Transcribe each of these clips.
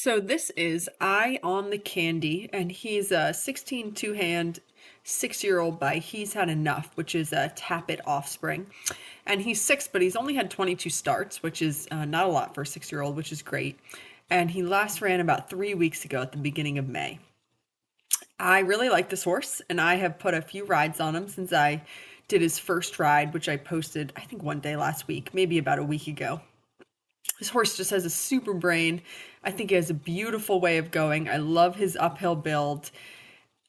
So this is Eye on the Candy, and he's a 16 two-hand 6-year-old by He's Had Enough, which is a Tappet offspring. And he's 6, but he's only had 22 starts, which is not a lot for a 6-year-old, which is great. And he last ran about 3 weeks ago at the beginning of May. I really like this horse, and I have put a few rides on him since I did his first ride, which I posted, I think, one day last week, maybe about a week ago. This horse just has a super brain. I think he has a beautiful way of going. I love his uphill build.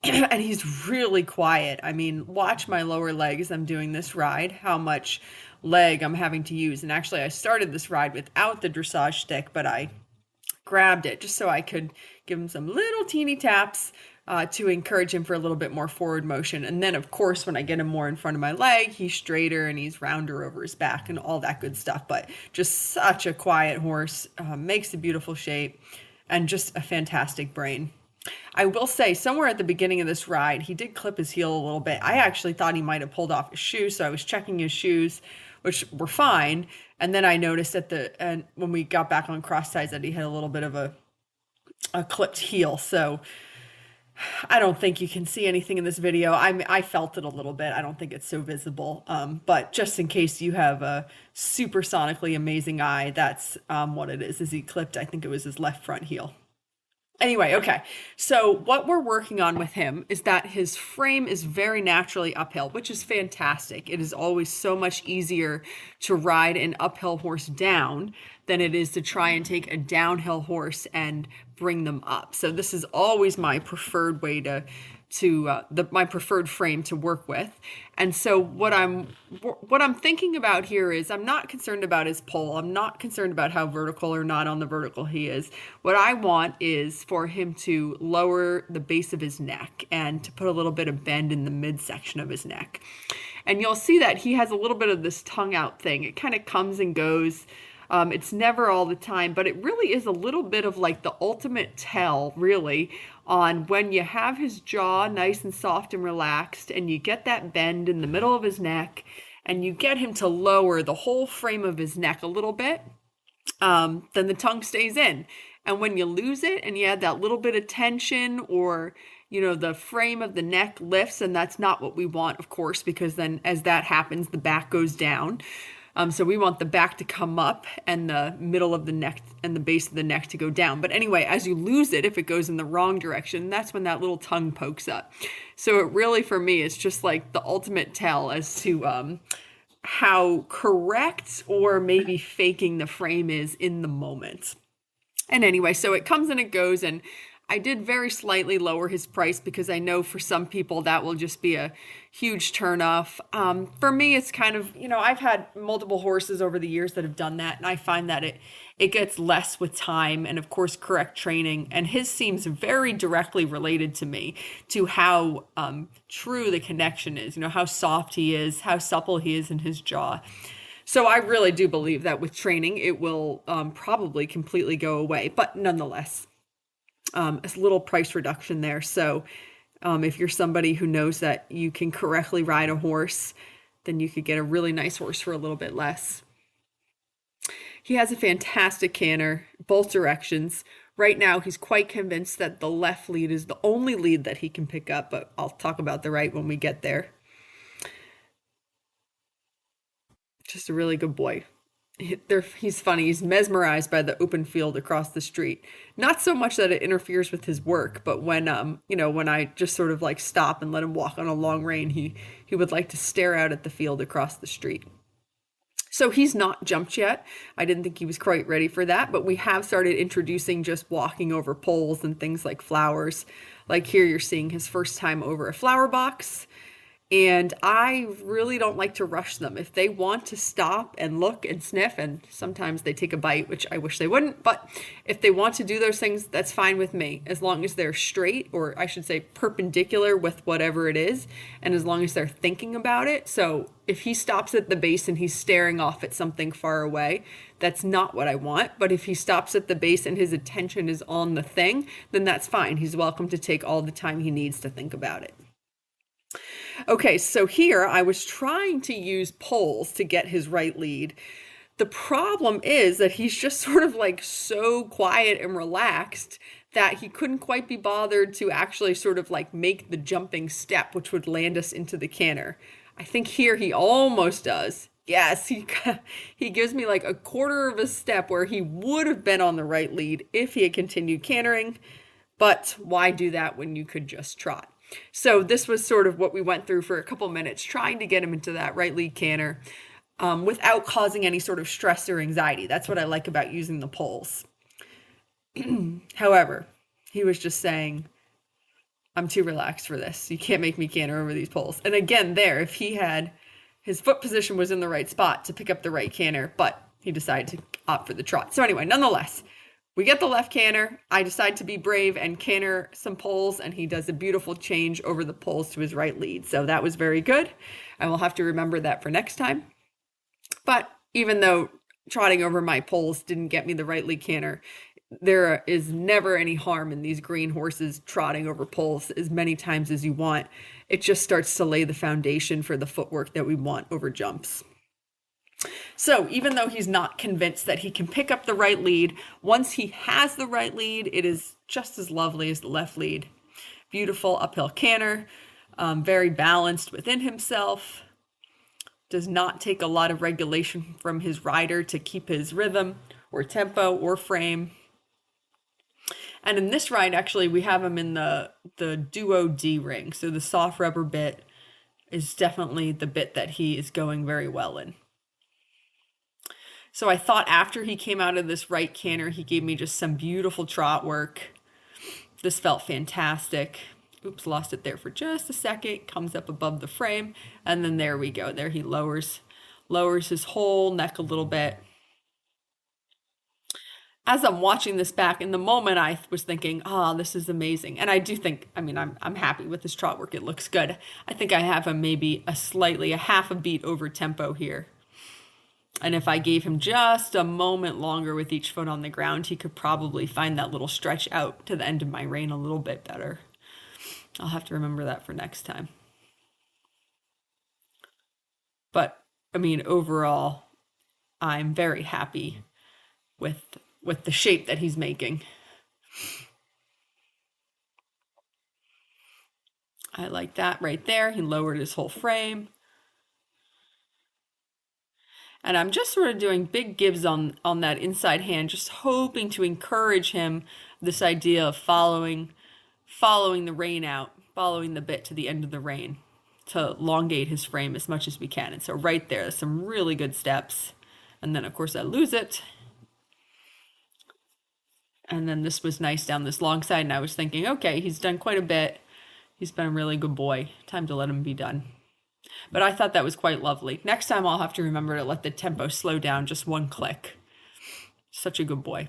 And he's really quiet. I mean, watch my lower leg as I'm doing this ride, how much leg I'm having to use. And actually, I started this ride without the dressage stick, but I grabbed it just so I could give him some little teeny taps to encourage him for a little bit more forward motion. And then, of course, when I get him more in front of my leg, he's straighter and he's rounder over his back and all that good stuff. But just such a quiet horse, makes a beautiful shape, and just a fantastic brain. I will say, somewhere at the beginning of this ride, he did clip his heel a little bit. I actually thought he might have pulled off his shoes, so I was checking his shoes, which were fine. And then I noticed and when we got back on cross ties, that he had a little bit of a clipped heel. So I don't think you can see anything in this video. I felt it a little bit. I don't think it's so visible. But just in case you have a supersonically amazing eye, that's what it is he clipped, I think it was his left front heel. Anyway, okay. So what we're working on with him is that his frame is very naturally uphill, which is fantastic. It is always so much easier to ride an uphill horse down than it is to try and take a downhill horse and bring them up. So this is always my preferred way my preferred frame to work with. And so what I'm thinking about here is I'm not concerned about his pole. I'm not concerned about how vertical or not on the vertical he is. What I want is for him to lower the base of his neck and to put a little bit of bend in the midsection of his neck. And you'll see that he has a little bit of this tongue out thing. It kind of comes and goes. It's never all the time, but it really is a little bit of like the ultimate tell, really, on when you have his jaw nice and soft and relaxed, and you get that bend in the middle of his neck, and you get him to lower the whole frame of his neck a little bit, then the tongue stays in. And when you lose it and you add that little bit of tension, or the frame of the neck lifts, and that's not what we want, of course, because then as that happens, the back goes down. So we want the back to come up and the middle of the neck and the base of the neck to go down. But anyway, as you lose it, if it goes in the wrong direction, that's when that little tongue pokes up. So it really, for me, is just like the ultimate tell as to how correct or maybe faking the frame is in the moment. And anyway, so it comes and it goes, and I did very slightly lower his price because I know for some people that will just be a huge turnoff. For me, it's kind of, I've had multiple horses over the years that have done that, and I find that it gets less with time and, of course, correct training. And his seems very directly related to me, to how true the connection is, how soft he is, how supple he is in his jaw. So I really do believe that with training, it will probably completely go away, but nonetheless. A little price reduction there. So if you're somebody who knows that you can correctly ride a horse, then you could get a really nice horse for a little bit less. He has a fantastic canter, both directions. Right now, he's quite convinced that the left lead is the only lead that he can pick up, but I'll talk about the right when we get there. Just a really good boy. He's funny. He's mesmerized by the open field across the street. Not so much that it interferes with his work, but when when I just sort of like stop and let him walk on a long rein, he would like to stare out at the field across the street. So he's not jumped yet. I didn't think he was quite ready for that, but we have started introducing just walking over poles and things like flowers. Like here you're seeing his first time over a flower box. And I really don't like to rush them. If they want to stop and look and sniff, and sometimes they take a bite, which I wish they wouldn't, but if they want to do those things, that's fine with me, as long as they're straight, or I should say perpendicular with whatever it is, and as long as they're thinking about it. So if he stops at the base and he's staring off at something far away, that's not what I want. But if he stops at the base and his attention is on the thing, then that's fine. He's welcome to take all the time he needs to think about it. Okay, so here I was trying to use poles to get his right lead, The problem is that he's just sort of like so quiet and relaxed that he couldn't quite be bothered to actually sort of like make the jumping step, which would land us into the canter. I think here he almost does. Yes, he gives me like a quarter of a step where he would have been on the right lead if he had continued cantering. But why do that when you could just trot? So this was sort of what we went through for a couple minutes, trying to get him into that right lead canter without causing any sort of stress or anxiety. That's what I like about using the poles. However, he was just saying, I'm too relaxed for this. You can't make me canter over these poles. And again, there, if he had his foot position was in the right spot to pick up the right canter, but he decided to opt for the trot. So anyway, nonetheless, we get the left canter. I decide to be brave and canter some poles, and he does a beautiful change over the poles to his right lead. So that was very good. I will have to remember that for next time. But even though trotting over my poles didn't get me the right lead canter, there is never any harm in these green horses trotting over poles as many times as you want. It just starts to lay the foundation for the footwork that we want over jumps. So even though he's not convinced that he can pick up the right lead, once he has the right lead, it is just as lovely as the left lead. Beautiful uphill canter, very balanced within himself, does not take a lot of regulation from his rider to keep his rhythm or tempo or frame. And in this ride, actually, we have him in the Duo D ring. So the soft rubber bit is definitely the bit that he is going very well in. So I thought after he came out of this right canter, he gave me just some beautiful trot work. This felt fantastic. Oops, lost it there for just a second. Comes up above the frame, and then there we go. There he lowers his whole neck a little bit. As I'm watching this back, in the moment I was thinking, this is amazing. And I do think, I'm happy with this trot work. It looks good. I think I have him maybe a half a beat over tempo here. And if I gave him just a moment longer with each foot on the ground, he could probably find that little stretch out to the end of my rein a little bit better. I'll have to remember that for next time. But, overall, I'm very happy with the shape that he's making. I like that right there. He lowered his whole frame. And I'm just sort of doing big gives on that inside hand, just hoping to encourage him this idea of following the rein out, following the bit to the end of the rein to elongate his frame as much as we can. And so right there, some really good steps. And then, of course, I lose it. And then this was nice down this long side, and I was thinking, okay, he's done quite a bit. He's been a really good boy. Time to let him be done. But I thought that was quite lovely. Next time I'll have to remember to let the tempo slow down just one click. Such a good boy.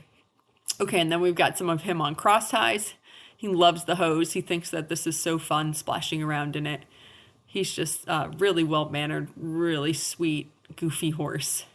Okay, and then we've got some of him on cross ties. He loves the hose. He thinks that this is so fun, splashing around in it. He's just really well-mannered, really sweet, goofy horse.